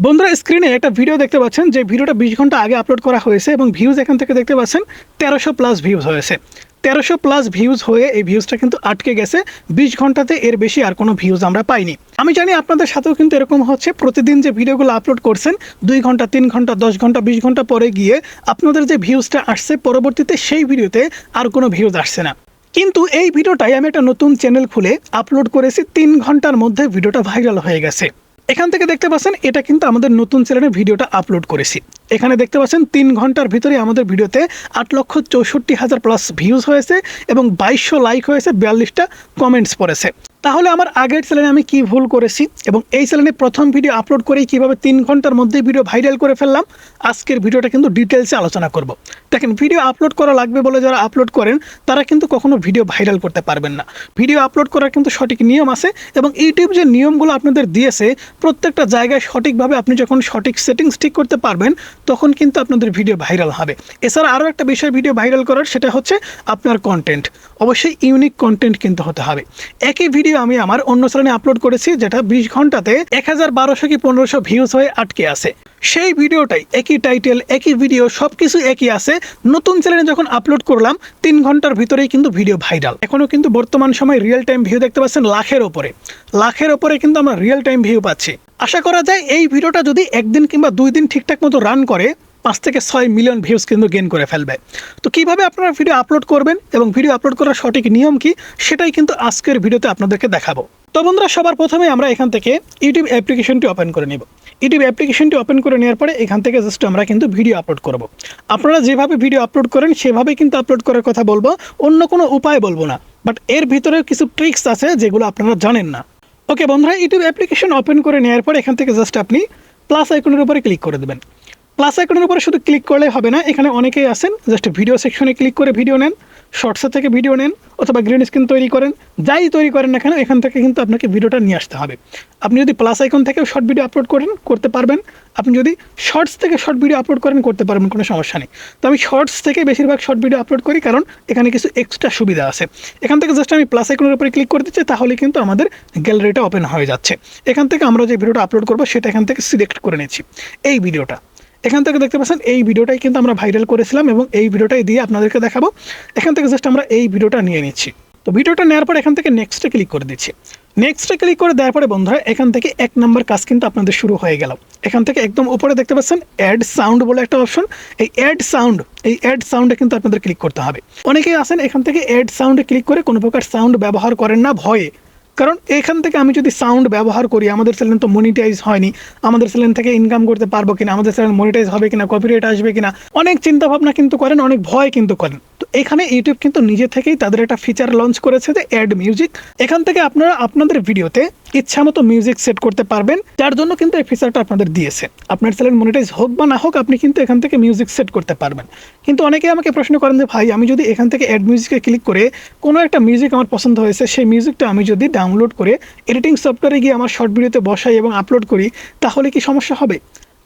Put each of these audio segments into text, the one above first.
বন্ধুরা স্ক্রিনে একটা ভিডিও দেখতে পাচ্ছেন যে ভিডিওটা 20 ঘন্টা আগে আপলোড করা হয়েছে এবং ভিউজ এখান থেকে দেখতে পাচ্ছেন 1300+ ভিউজ হয়েছে। 1300+ ভিউজ হয়ে এই ভিউজটা কিন্তু আটকে গেছে 20 ঘন্টাতে, এর বেশি আর কোনো ভিউজ আমরা পাইনি। আমি জানি আপনাদের সাথেও কিন্তু এরকম হচ্ছে, প্রতিদিন যে ভিডিওগুলো আপলোড করছেন 2 ঘন্টা 3 ঘন্টা 10 ঘন্টা 20 ঘন্টা পরে গিয়ে আপনাদের যে ভিউজটা আসছে পরবর্তীতে সেই ভিডিওতে আর কোনো ভিউজ আসছে না। কিন্তু এই ভিডিওটাই আমি একটা নতুন চ্যানেল খুলে আপলোড করেছি, 3 ঘন্টার মধ্যে ভিডিওটা ভাইরাল হয়ে গেছে। এখান থেকে দেখতে পাচ্ছেন এটা কিন্তু আমাদের নতুন চ্যানেলে ভিডিওটা আপলোড করেছি। এখানে দেখতে পাচ্ছেন 3 ঘন্টার ভিতরে আমাদের ভিডিওতে 8,64,000+ ভিউজ হয়েছে এবং 2200 লাইক হয়েছে, 42টা কমেন্টস পড়েছে। তাহলে আমার আগের চ্যানেলে আমি কি ভুল করেছি এবং এই চ্যানেলে প্রথম ভিডিও আপলোড করেই কীভাবে 3 ঘন্টার মধ্যে ভিডিও ভাইরাল করে ফেললাম, আজকের ভিডিওটা কিন্তু ডিটেলসে আলোচনা করব। দেখেন, ভিডিও আপলোড করা লাগবে বলে যারা আপলোড করেন তারা কিন্তু কখনো ভিডিও ভাইরাল করতে পারবেন না। ভিডিও আপলোড করার কিন্তু সঠিক নিয়ম আছে এবং ইউটিউব যে নিয়মগুলো আপনাদের দিয়েছে প্রত্যেকটা জায়গায় সঠিকভাবে আপনি যখন সঠিক সেটিংস ঠিক করতে পারবেন তখন কিন্তু আপনাদের ভিডিও ভাইরাল হবে। এছাড়া আরও একটা বিষয় ভিডিও ভাইরাল করার, সেটা হচ্ছে আপনার কন্টেন্ট। অবশ্যই ইউনিক কন্টেন্ট কিনতে হতে হবে। একই ভিডিও আমি আমার অন্য চ্যানেলে আপলোড করেছি যেটা 20 ঘন্টাতে 1012 কি 1500 ভিউজ হয়ে আটকে আছে। সেই ভিডিওটাই একই টাইটেল, একই ভিডিও, সব কিছু একই আছে। নতুন চ্যানেলে যখন আপলোড করলাম 3 ঘন্টার ভিতরেই কিন্তু ভিডিও ভাইরাল। এখনও কিন্তু বর্তমান সময় রিয়েল টাইম ভিউ দেখতে পাচ্ছেন লাখের ওপরে কিন্তু আমরা রিয়েল টাইম ভিউ পাচ্ছি। আশা করা যায় এই ভিডিওটা যদি একদিন কিংবা 2 দিন ঠিকঠাক মতো রান করে 5 থেকে 6 মিলিয়ন ভিউজ কিন্তু গেইন করে ফেলবে। তো কিভাবে আপনারা ভিডিও আপলোড করবেন এবং ভিডিও আপলোড করার সঠিক নিয়ম কি, সেটাই কিন্তু আজকের ভিডিওতে আপনাদেরকে দেখাবো। তো বন্ধুরা, সবার প্রথমে আমরা এখান থেকে ইউটিউব অ্যাপ্লিকেশনটি ওপেন করে নিব। ইউটিউব অ্যাপ্লিকেশনটি ওপেন করে নেওয়ার পরে এখান থেকে জাস্ট আমরা কিন্তু ভিডিও আপলোড করব। আপনারা যেভাবে ভিডিও আপলোড করেন সেভাবেই কিন্তু আপলোড করার কথা বলবো, অন্য কোনো উপায় বলবো না। বাট এর ভিতরে কিছু ট্রিক্স আছে যেগুলো আপনারা জানেন না। ওকে বন্ধুরা, ইউটিউব অ্যাপ্লিকেশন ওপেন করে নেওয়ার পর এখান থেকে জাস্ট আপনি প্লাস আইকনের উপরে ক্লিক করে দেবেন। প্লাস আইকনের উপরে শুধু ক্লিক করলে হবে না, এখানে অনেকেই আছেন জাস্ট ভিডিও সেকশনে ক্লিক করে ভিডিও নেন, শর্টসের থেকে ভিডিও নেন অথবা গ্রিন স্ক্রিন তৈরি করেন, যাই তৈরি করেন না কেন এখান থেকে কিন্তু আপনাকে ভিডিওটা নিয়ে আসতে হবে। আপনি যদি প্লাস আইকন থেকেও শর্ট ভিডিও আপলোড করেন করতে পারবেন, আপনি যদি শর্টস থেকে শর্ট ভিডিও আপলোড করেন করতে পারবেন, কোনো সমস্যা নেই। তো আমি শর্টস থেকে বেশিরভাগ শর্ট ভিডিও আপলোড করি কারণ এখানে কিছু এক্সট্রা সুবিধা আছে। এখান থেকে জাস্ট আমি প্লাস আইকনের উপরে ক্লিক করে দিচ্ছি, তাহলে কিন্তু আমাদের গ্যালারিটা ওপেন হয়ে যাচ্ছে। এখান থেকে আমরা যে ভিডিওটা আপলোড করবো সেটা এখান থেকে সিলেক্ট করে নিচ্ছি। এই ভিডিওটা এখান থেকে দেখতে পাচ্ছেন, এই ভিডিওটাই কিন্তু আমরা ভাইরাল করেছিলাম এবং এই ভিডিওটাই দিয়ে আপনাদেরকে দেখাবো। এখান থেকে জাস্ট আমরা এই ভিডিওটা নিয়ে নিচ্ছি। তো ভিডিওটা নেওয়ার পর এখান থেকে নেক্সটে ক্লিক করে দিচ্ছি। নেক্সটে ক্লিক করে দেওয়ার পরে বন্ধুরা এখান থেকে 1 নম্বর কাজ কিন্তু আপনাদের শুরু হয়ে গেল। এখান থেকে একদম উপরে দেখতে পাচ্ছেন অ্যাড সাউন্ড বলে একটা অপশন। এই অ্যাড সাউন্ডে কিন্তু আপনাদের ক্লিক করতে হবে। অনেকেই আছেন এখান থেকে অ্যাড সাউন্ডে ক্লিক করে কোনো প্রকার সাউন্ড ব্যবহার করেন না ভয়ে, কারণ এখান থেকে আমি যদি সাউন্ড ব্যবহার করি আমাদের চ্যানেল তো মনিটাইজ হয়নি, আমাদের চ্যানেল থেকে ইনকাম করতে পারবো কিনা, আমাদের চ্যানেল মনিটাইজ হবে কিনা, কপিরাইট আসবে কিনা, অনেক চিন্তা ভাবনা কিন্তু করেন, অনেক ভয় কিন্তু করেন। তো এখানে ইউটিউব কিন্তু নিজে থেকেই তাদের একটা ফিচার লঞ্চ করেছে যে অ্যাড মিউজিক। এখান থেকে আপনারা আপনাদের ভিডিওতে ইচ্ছা মতো মিউজিক সেট করতে পারবেন, যার জন্য কিন্তু এই ফিচারটা আপনাদের দিয়েছে। আপনার চ্যানেল মনিটাইজ হোক বা না হোক আপনি কিন্তু এখান থেকে মিউজিক সেট করতে পারবেন। কিন্তু অনেকেই আমাকে প্রশ্ন করেন যে ভাই, আমি যদি এখান থেকে অ্যাড মিউজিকে ক্লিক করে কোনো একটা মিউজিক আমার পছন্দ হয়েছে, সেই মিউজিকটা আমি যদি ডাউনলোড করে এডিটিং সফটওয়্যারে গিয়ে আমার শর্ট ভিডিওতে বসাই এবং আপলোড করি তাহলে কি সমস্যা হবে?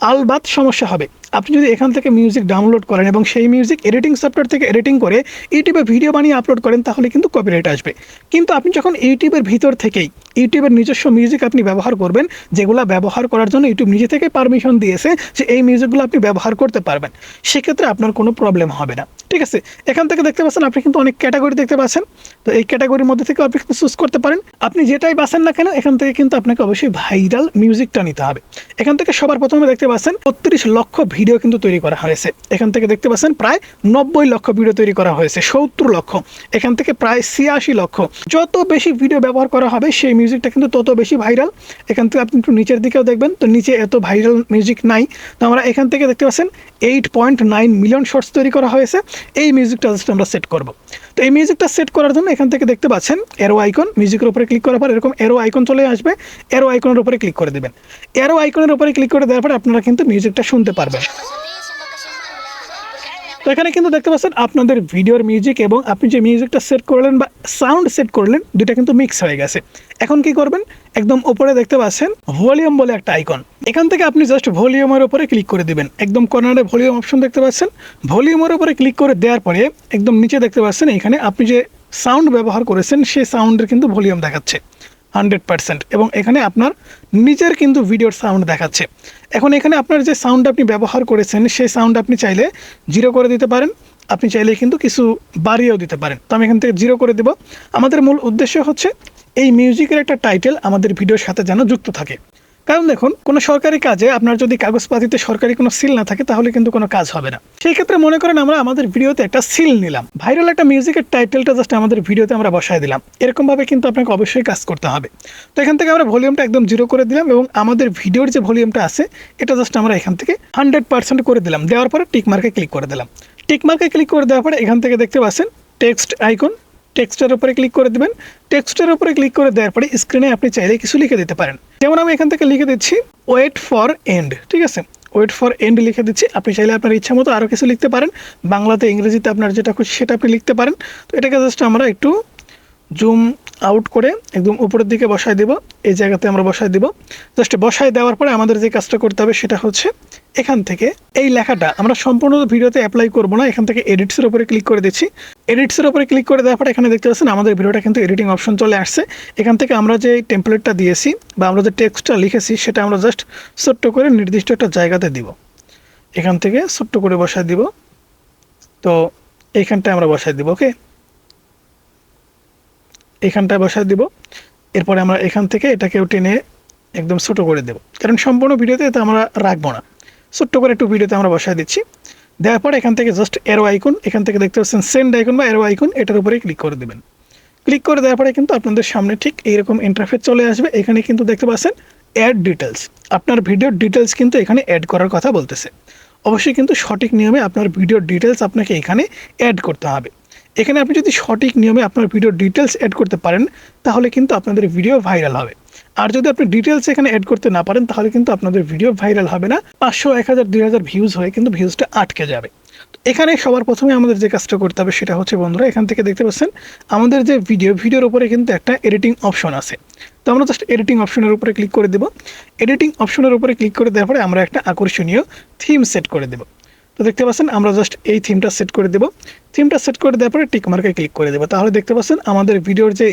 আলবাত সমস্যা হবে। আপনি যদি এখান থেকে মিউজিক ডাউনলোড করেন এবং সেই মিউজিক এডিটিং সফটওয়্যার থেকে এডিটিং করে ইউটিউবে ভিডিও বানিয়ে আপলোড করেন তাহলে কিন্তু কপিরাইট আসবে। কিন্তু আপনি যখন ইউটিউবের ভিতর থেকেই ইউটিউবের নিজস্ব মিউজিক আপনি ব্যবহার করবেন, যেগুলো ব্যবহার করার জন্য ইউটিউব নিজে থেকে পারমিশন দিয়েছে যে এই মিউজিকগুলো আপনি ব্যবহার করতে পারবেন, সেক্ষেত্রে আপনার কোনো প্রবলেম হবে না। ঠিক আছে, এখান থেকে দেখতে পাচ্ছেন আপনি কিন্তু অনেক ক্যাটাগরি দেখতে পাচ্ছেন। তো এই ক্যাটাগরির মধ্যে থেকে আপনি কিন্তু চুজ করতে পারেন। আপনি যেটাই বাছেন না কেন এখান থেকে কিন্তু আপনাকে অবশ্যই ভাইরাল মিউজিকটা নিতে হবে। এখান থেকে সবার প্রথমে দেখতে পাচ্ছেন 32 লক্ষ ভিডিও কিন্তু তৈরি করা হয়েছে। এখান থেকে দেখতে পাচ্ছেন প্রায় 90 লক্ষ ভিডিও তৈরি করা হয়েছে, 70 লক্ষ, এখান থেকে প্রায় 86 লক্ষ। যত বেশি ভিডিও ব্যবহার করা হবে সেই মিউজিকটা কিন্তু তত বেশি ভাইরাল। এখান থেকে আপনি একটু নিচের দিকেও দেখবেন, তো নিচে এত ভাইরাল মিউজিক নাই। তো আমরা এখান থেকে দেখতে পাচ্ছেন 8.9 মিলিয়ন শর্টস তৈরি করা হয়েছে। এই মিউজিকটা জাস্ট আমরা সেট করব। তো এই মিউজিকটা সেট করার জন্য এখান থেকে দেখতে পাচ্ছেন এরো আইকন, মিউজিকের উপরে ক্লিক করার পর এরকম এরো আইকন চলে আসবে। এরো আইকনের উপরে ক্লিক করে দেবেন। এরো আইকনের উপরে ক্লিক করে দেওয়ার পর আপনারা কিন্তু মিউজিকটা শুনতে পারবেন। তো এখানে কিন্তু দেখতে পাচ্ছেন আপনাদের ভিডিওর মিউজিক এবং আপনি যে মিউজিকটা সেট করলেন বা সাউন্ড সেট করলেন দুইটা কিন্তু মিক্স হয়ে গেছে। এখন কি করবেন, একদম উপরে দেখতে পাচ্ছেন ভলিউম বলে একটা আইকন, এখান থেকে আপনি জাস্ট ভলিউমের উপরে ক্লিক করে দিবেন। একদম কর্নারে ভলিউম অপশন দেখতে পাচ্ছেন, ভলিউমের উপরে ক্লিক করে দেওয়ার পরে একদম নিচে দেখতে পাচ্ছেন এখানে আপনি যে সাউন্ড ব্যবহার করেছেন সেই সাউন্ডের কিন্তু ভলিউম দেখাচ্ছে। 100%, এবং এখানে আপনার নিজের কিন্তু ভিডিওর সাউন্ড দেখাচ্ছে। এখন এখানে আপনার যে সাউন্ড আপনি ব্যবহার করেছেন সেই সাউন্ড আপনি চাইলে 0 করে দিতে পারেন, আপনি চাইলে কিন্তু কিছু বাড়িয়েও দিতে পারেন। তো আমি এখান থেকে 0 করে দেব। আমাদের মূল উদ্দেশ্য হচ্ছে এই মিউজিকের একটা টাইটেল আমাদের ভিডিওর সাথে যেন যুক্ত থাকে। কারণ দেখুন, কোনো সরকারি কাজে আপনার যদি কাগজপাতিতে সরকারি কোনো সিল না থাকে তাহলে কিন্তু কোনো কাজ হবে না। সেই ক্ষেত্রে মনে করেন আমরা আমাদের ভিডিওতে একটা সিল নিলাম, ভাইরাল একটা মিউজিকের টাইটেলটা জাস্ট আমাদের ভিডিওতে আমরা বসায় দিলাম, এরকমভাবে কিন্তু আপনাকে অবশ্যই কাজ করতে হবে। তো এখান থেকে আমরা ভলিউমটা একদম 0 করে দিলাম এবং আমাদের ভিডিওর যে ভলিউমটা আছে এটা জাস্ট আমরা এখান থেকে 100% করে দিলাম। দেওয়ার পরে টিক মার্কে ক্লিক করে দিলাম। টিক মার্কে ক্লিক করে দেওয়ার পরে এখান থেকে দেখতে পাচ্ছেন টেক্সট আইকন, টেক্সটের উপরে ক্লিক করে দেবেন। টেক্সটের উপরে ক্লিক করে দেওয়ার পরে স্ক্রিনে আপনি চাইলে কিছু লিখে দিতে পারেন। যেমন আমি এখান থেকে লিখে দিচ্ছি ওয়েট ফর এন্ড, ঠিক আছে, ওয়েট ফর এন্ড লিখে দিচ্ছি। আপনি চাইলে আপনার ইচ্ছা মতো আরও কিছু লিখতে পারেন, বাংলাতে ইংরেজিতে আপনার যেটা খুশি সেটা আপনি লিখতে পারেন। তো এটাকে জাস্ট আমরা একটু জুম আউট করে একদম উপরের দিকে বসায় দেব, এই জায়গাতে আমরা বসায় দেব। জাস্ট বসায় দেওয়ার পরে আমাদের যে কাজটা করতে হবে সেটা হচ্ছে এখান থেকে এই লেখাটা আমরা সম্পূর্ণ ভিডিওতে অ্যাপ্লাই করব না, এখান থেকে এডিটসের উপরে ক্লিক করে দিচ্ছি। এডিটসের উপরে ক্লিক করে দেওয়ার পরে এখানে দেখতে পাচ্ছেন আমাদের ভিডিওটা কিন্তু এডিটিং অপশন চলে আসছে। এখান থেকে আমরা যে টেমপ্লেটটা দিয়েছি বা আমরা যে টেক্সটটা লিখেছি সেটা আমরা জাস্ট ছোট্ট করে নির্দিষ্ট একটা জায়গাতে দিব, এখান থেকে ছোট্ট করে বসায় দিব। তো এইখানটায় আমরা বসায় দিব, ওকে, এখানটায় বসায় দিব। এরপরে আমরা এখান থেকে এটাকেও টেনে একদম ছোট করে দেব, কারণ সম্পূর্ণ ভিডিওতে এটা আমরা রাখবো না, ছোট্ট করে একটু ভিডিওতে আমরা বসায় দিচ্ছি। দেওয়ার পরে এখান থেকে জাস্ট অ্যারো আইকন, এখান থেকে দেখতে পাচ্ছেন সেন্ড আইকন বা অ্যারো আইকন, এটার উপরে ক্লিক করে দেবেন। ক্লিক করে দেওয়ার পরে কিন্তু আপনাদের সামনে ঠিক এইরকম ইন্টারফেস চলে আসবে। এখানে কিন্তু দেখতে পাচ্ছেন অ্যাড ডিটেলস, আপনার ভিডিওর ডিটেলস কিন্তু এখানে অ্যাড করার কথা বলতেছে। অবশ্যই কিন্তু সঠিক নিয়মে আপনার ভিডিওর ডিটেলস আপনাকে এখানে অ্যাড করতে হবে। এখানে আপনি যদি সঠিক নিয়মে আপনার ভিডিওর ডিটেলস অ্যাড করতে পারেন তাহলে কিন্তু আপনাদের ভিডিও ভাইরাল হবে। আর যদি আপনি ডিটেলস এখানে অ্যাড করতে না পারেন তাহলে কিন্তু আপনাদের ভিডিও ভাইরাল হবে না, 500, 1000, 2000 ভিউজ হয়ে কিন্তু ভিউজটা আটকে যাবে। এখানে সবার প্রথমে আমাদের যে কাজটা করতে হবে সেটা হচ্ছে বন্ধুরা, এখান থেকে দেখতে পাচ্ছেন আমাদের যে ভিডিওর উপরে কিন্তু একটা এডিটিং অপশন আছে। তো আমরা জাস্ট এডিটিং অপশনের উপরে ক্লিক করে দেব। এডিটিং অপশনের উপরে ক্লিক করে দেওয়ার পরে আমরা একটা আকর্ষণীয় থিম সেট করে দেব। তো দেখতে পাচ্ছেন আমরা জাস্ট এই থিমটা সেট করে দেব। থিমটা সেট করে দেওয়ার পরে টিক মার্কে ক্লিক করে দেবো। তাহলে দেখতে পাচ্ছেন আমাদের ভিডিওর যে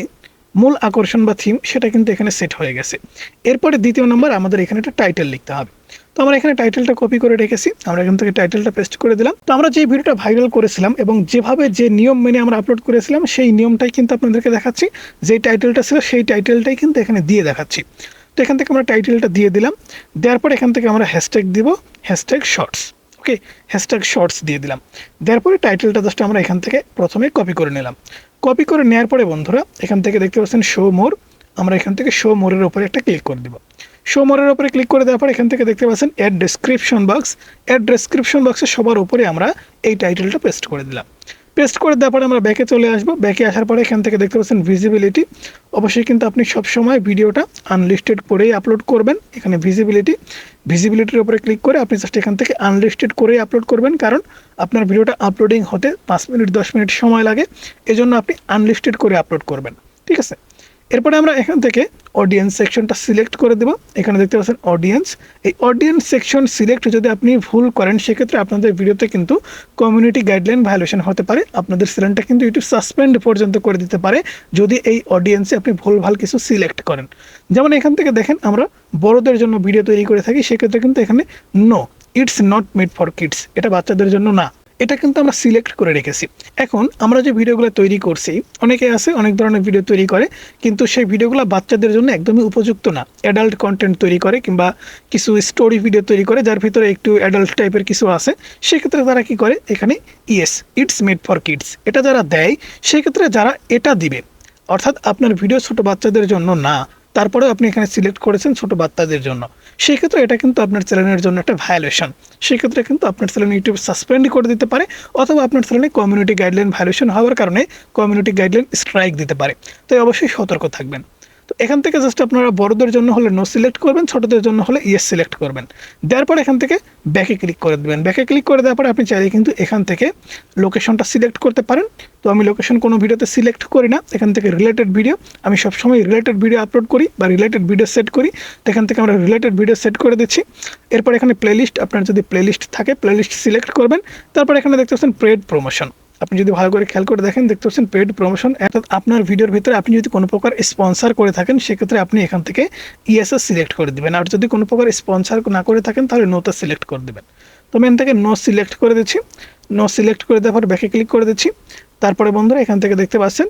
মূল আকর্ষণ বা থিম সেটা কিন্তু এখানে সেট হয়ে গেছে। এরপরে দ্বিতীয় নম্বর আমাদের এখানে একটা টাইটেল লিখতে হবে। তো আমরা এখানে টাইটেলটা কপি করে রেখেছি, আমরা এখান থেকে টাইটেলটা পেস্ট করে দিলাম। তো আমরা যে ভিডিওটা ভাইরাল করেছিলাম এবং যেভাবে যে নিয়ম মেনে আমরা আপলোড করেছিলাম সেই নিয়মটাই কিন্তু আপনাদেরকে দেখাচ্ছি। যে টাইটেলটা ছিল সেই টাইটেলটাই কিন্তু এখানে দিয়ে দেখাচ্ছি। তো এখান থেকে আমরা টাইটেলটা দিয়ে দিলাম। দেওয়ার পর এখান থেকে আমরা হ্যাশট্যাগ দিব, হ্যাশট্যাগ শর্টস, ওকে, হ্যাশট্যাগ শর্টস দিয়ে দিলাম। দেওয়ার পরে টাইটেলটা জাস্ট আমরা এখান থেকে প্রথমে কপি করে নিলাম। কপি করে নেওয়ার পরে বন্ধুরা এখান থেকে দেখতে পাচ্ছেন শো মোর, আমরা এখান থেকে শো মোরের উপরে একটা ক্লিক করে দেব। শো মোরের উপরে ক্লিক করে দেওয়ার পর এখান থেকে দেখতে পাচ্ছেন add description box, add description বক্সের সবার উপরে আমরা এই টাইটেলটা পেস্ট করে দিলাম। পেস্ট করে দেওয়ার পরে আমরা ব্যাকে চলে আসবো। ব্যাকে আসার পরে এখান থেকে দেখতে পাচ্ছেন ভিজিবিলিটি, অবশ্যই কিন্তু আপনি সবসময় ভিডিওটা আনলিস্টেড করেই আপলোড করবেন। এখানে ভিজিবিলিটির উপরে ক্লিক করে আপনি জাস্ট এখান থেকে আনলিস্টেড করেই আপলোড করবেন, কারণ আপনার ভিডিওটা আপলোডিং হতে 5 মিনিট 10 মিনিট সময় লাগে, এজন্য আপনি আনলিস্টেড করে আপলোড করবেন, ঠিক আছে। এরপরে আমরা এখান থেকে অডিয়েন্স সেকশনটা সিলেক্ট করে দেব। এখানে দেখতে পাচ্ছেন অডিয়েন্স, এই অডিয়েন্স সেকশন সিলেক্ট যদি আপনি ভুল করেন সেক্ষেত্রে আপনাদের ভিডিওতে কিন্তু কমিউনিটি গাইডলাইন ভায়োলেশন হতে পারে, আপনাদের চ্যানেলটা কিন্তু ইউটিউব সাসপেন্ড পর্যন্ত করে দিতে পারে যদি এই অডিয়েন্সে আপনি ভুলভাল কিছু সিলেক্ট করেন। যেমন এখান থেকে দেখেন আমরা বড়দের জন্য ভিডিও তৈরি করে থাকি, সেক্ষেত্রে কিন্তু এখানে no, it's not made for kids, এটা বাচ্চাদের জন্য না, এটা কিন্তু আমরা সিলেক্ট করে রেখেছি। এখন আমরা যে ভিডিওগুলো তৈরি করছি, অনেকে আছে অনেক ধরনের ভিডিও তৈরি করে কিন্তু সেই ভিডিওগুলো বাচ্চাদের জন্য একদমই উপযুক্ত না, অ্যাডাল্ট কন্টেন্ট তৈরি করে কিংবা কিছু স্টোরি ভিডিও তৈরি করে যার ভিতরে একটু অ্যাডাল্ট টাইপের কিছু আছে, সেক্ষেত্রে তারা কি করে এখানে yes it's made for kids এটা যারা দেয়, সেক্ষেত্রে যারা এটা দিবে অর্থাৎ আপনার ভিডিও ছোট বাচ্চাদের জন্য না, তারপরেও আপনি এখানে সিলেক্ট করেছেন ছোট বাচ্চাদের জন্য, সেক্ষেত্রে এটা কিন্তু আপনার চ্যানেলের জন্য একটা ভায়োলেশন। সেক্ষেত্রে কিন্তু আপনার চ্যানেল ইউটিউব সাসপেন্ড করে দিতে পারে, অথবা আপনার চ্যানেলে কমিউনিটি গাইডলাইন ভায়োলেশন হওয়ার কারণে কমিউনিটি গাইডলাইন স্ট্রাইক দিতে পারে। তাই অবশ্যই সতর্ক থাকবেন। তো এখান থেকে জাস্ট আপনারা বড়দের জন্য হলে নো সিলেক্ট করবেন, ছোটদের জন্য হলে ইয়েস সিলেক্ট করবেন। দেওয়ার পর এখান থেকে ব্যাকে ক্লিক করে দেবেন। ব্যাকে ক্লিক করে দেওয়ার পরে আপনি চাইলে কিন্তু এখান থেকে লোকেশনটা সিলেক্ট করতে পারেন। তো আমি লোকেশন কোনো ভিডিওতে সিলেক্ট করি না, এখান থেকে রিলেটেড ভিডিও, আমি সবসময় রিলেটেড ভিডিও আপলোড করি বা রিলেটেড ভিডিও সেট করি। তো এখান থেকে আমরা রিলেটেড ভিডিও সেট করে দিচ্ছি। এরপর এখানে প্লেলিস্ট, আপনার যদি প্লেলিস্ট থাকে প্লেলিস্ট সিলেক্ট করবেন। তারপর এখানে দেখতে পাচ্ছেন পেইড প্রমোশন, আপনি যদি ভালো করে খেয়াল করে দেখেন দেখতে পাচ্ছেন পেড প্রমোশন, অর্থাৎ আপনার ভিডিওর ভিতরে আপনি যদি কোনো প্রকার স্পন্সর করে থাকেন সেক্ষেত্রে আপনি এখান থেকে ইএসএস সিলেক্ট করে দিবেন, আর যদি কোনো প্রকার স্পন্সর না করে থাকেন তাহলে নোতে সিলেক্ট করে দেবেন। তো আমি এখান থেকে নো সিলেক্ট করে দিচ্ছি। নো সিলেক্ট করে দেওয়ার পর ব্যাকে ক্লিক করে দিচ্ছি। তারপরে বন্ধুরা এখান থেকে দেখতে পাচ্ছেন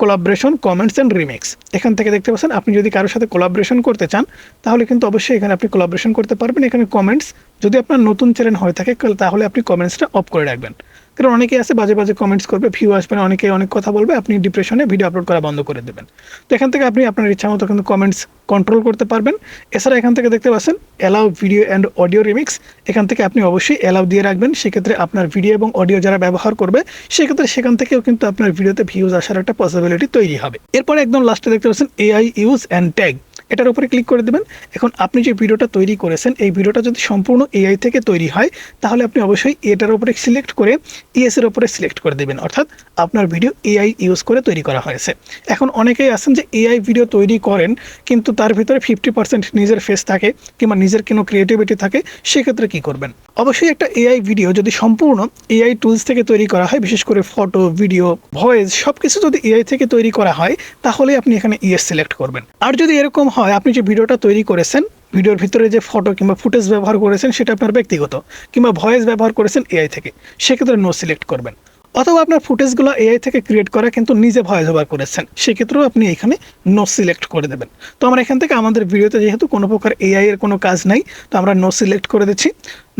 কোলাবরেশন, কমেন্টস অ্যান্ড রিমিক্স। এখান থেকে দেখতে পাচ্ছেন আপনি যদি কারোর সাথে কোলাবরেশন করতে চান তাহলে কিন্তু অবশ্যই এখানে আপনি কোলাবরেশন করতে পারবেন। এখানে কমেন্টস যদি আপনার নতুন চ্যানেল হয়ে থাকে তাহলে আপনি কমেন্টসটা অফ করে রাখবেন, কারণ অনেকেই আছে বাজে বাজে কমেন্টস করবে, ভিউ আসবে না, অনেকে অনেক কথা বলবে, আপনি ডিপ্রেশনে ভিডিও আপলোড করা বন্ধ করে দেবেন। তো এখান থেকে আপনি আপনার ইচ্ছা মতো কিন্তু কমেন্টস কন্ট্রোল করতে পারবেন। এছাড়া এখান থেকে দেখতে পাচ্ছেন allow video and audio remix, এখান থেকে আপনি অবশ্যই অ্যালাউ দিয়ে রাখবেন। সেক্ষেত্রে আপনার ভিডিও এবং অডিও যারা ব্যবহার করবে সেক্ষেত্রে সেখান থেকেও কিন্তু আপনার ভিডিওতে ভিউজ আসার একটা পসিবিলিটি তৈরি হবে। এরপরে একদম লাস্টে দেখতে পাচ্ছেন এআই ইউজ অ্যান্ড ট্যাগ, এটার উপরে ক্লিক করে দেবেন। এখন আপনি যে ভিডিওটা তৈরি করেছেন এই ভিডিওটা যদি সম্পূর্ণ এআই থেকে তৈরি হয় তাহলে আপনি অবশ্যই এটার উপরে সিলেক্ট করে ইএস এর উপরে সিলেক্ট করে দেবেন, অর্থাৎ আপনার ভিডিও এআই ইউজ করে তৈরি করা হয়েছে। এখন অনেকেই আছেন যে এআই ভিডিও তৈরি করেন কিন্তু তার ভিতরে 50% নিজের ফেস থাকে কিংবা নিজের কোনো ক্রিয়েটিভিটি থাকে, সেক্ষেত্রে কি করবেন? অবশ্যই একটা এআই ভিডিও যদি সম্পূর্ণ এআই টুলস থেকে তৈরি করা হয়, বিশেষ করে ফটো, ভিডিও, ভয়েস সব কিছু যদি এআই থেকে তৈরি করা হয় তাহলে আপনি এখানে ইএস সিলেক্ট করবেন। আর যদি এরকম হয় আপনি যে ভিডিওটা তৈরি করেছেন ভিডিওর ভিতরে যে ফটো কিংবা ফুটেজ ব্যবহার করেছেন সেটা আপনার ব্যক্তিগত কিংবা ভয়েস ব্যবহার করেছেন এআই থেকে, সেক্ষেত্রে নো সিলেক্ট করবেন। অথবা আপনার ফুটেজগুলো এআই থেকে ক্রিয়েট করা কিন্তু নিজে ভয়েস ওভার করেছেন, সেক্ষেত্রেও আপনি এখানে নো সিলেক্ট করে দেবেন। তো আমরা এখান থেকে আমাদের ভিডিওতে যেহেতু কোনো প্রকার এআই এর কোনো কাজ নাই তো আমরা নো সিলেক্ট করে দিচ্ছি।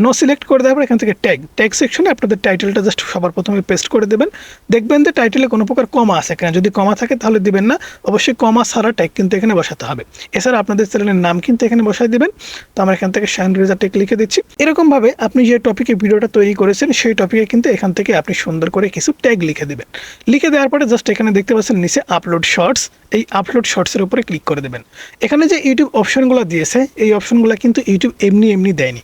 নো সিলেক্ট করে দেওয়ার পর এখান থেকে ট্যাগ সেকশনে আপনাদের টাইটেলটা জাস্ট সবার প্রথমে পেস্ট করে দেবেন। দেখবেন যে টাইটেলে কোনো প্রকার কমা আছে কিনা, যদি কমা থাকে তাহলে দিবেন না, অবশ্যই কমা ছাড়া ট্যাগ কিন্তু এখানে বসাতে হবে। এছাড়া আপনাদের চ্যানেলের নাম কিন্তু এখানে বসাই দিবেন। তো আমরা এখান থেকে শাইন রেজা টেক লিখে দিচ্ছি। এরকমভাবে আপনি যে টপিকে ভিডিওটা তৈরি করেছেন সেই টপিকে কিন্তু এখান থেকে আপনি সুন্দর করে কিছু ট্যাগ লিখে দেবেন। লিখে দেওয়ার পরে জাস্ট এখানে দেখতে পাচ্ছেন নিচে আপলোড শর্টস, এই আপলোড শর্টসের উপরে ক্লিক করে দেবেন। এখানে যে ইউটিউব অপশনগুলো দিয়েছে এই অপশনগুলো কিন্তু ইউটিউব এমনি দেয়নি,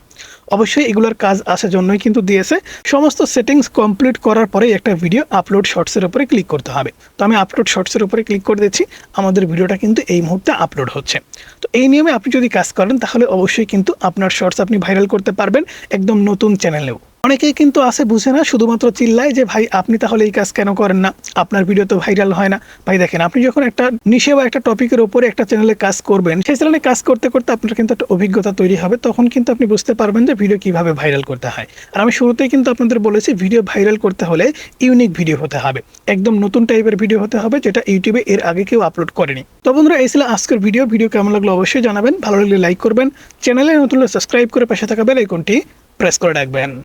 অবশ্যই এগুলোর কাজ আসার জন্যই কিন্তু দিয়েছে। সমস্ত সেটিংস কমপ্লিট করার পরে একটা ভিডিও আপলোড শর্টসের উপরে ক্লিক করতে হবে। তো আমি আপলোড শর্টসের উপরে ক্লিক করে দিচ্ছি, আমাদের ভিডিওটা কিন্তু এই মুহূর্তে আপলোড হচ্ছে। তো এই নিয়মে আপনি যদি কাজ করেন তাহলে অবশ্যই কিন্তু আপনার শর্টস আপনি ভাইরাল করতে পারবেন একদম নতুন চ্যানেলেও। অনেকেই কিন্তু আছে বুঝে না, শুধুমাত্র চিল্লায় যে ভাই আপনি তাহলে এই কাজ কেন করেন না, আপনার ভিডিও তো ভাইরাল হয় না। ভাই দেখেন, আপনি যখন একটা নিশে বা একটা টপিকের উপরে একটা চ্যানেলে কাজ করবেন, সেই চ্যানেলে কাজ করতে করতে আপনার কিন্তু একটা অভিজ্ঞতা তৈরি হবে, তখন কিন্তু আপনি বুঝতে পারবেন যে ভিডিও কিভাবে ভাইরাল করতে হয়। আর আমি শুরুতেই কিন্তু আপনাদের বলেছি ভিডিও ভাইরাল করতে হলে ইউনিক ভিডিও হতে হবে, একদম নতুন টাইপের ভিডিও হতে হবে যেটা ইউটিউবে এর আগে কেউ আপলোড করেনি। তো বন্ধুরা এই ছিল আজকের ভিডিও কেমন লাগলো অবশ্যই জানাবেন, ভালো লাগলে লাইক করবেন, চ্যানেলে নতুন হলে সাবস্ক্রাইব করে পাশে থাকা বেল আইকনটি প্রেস করে রাখবেন।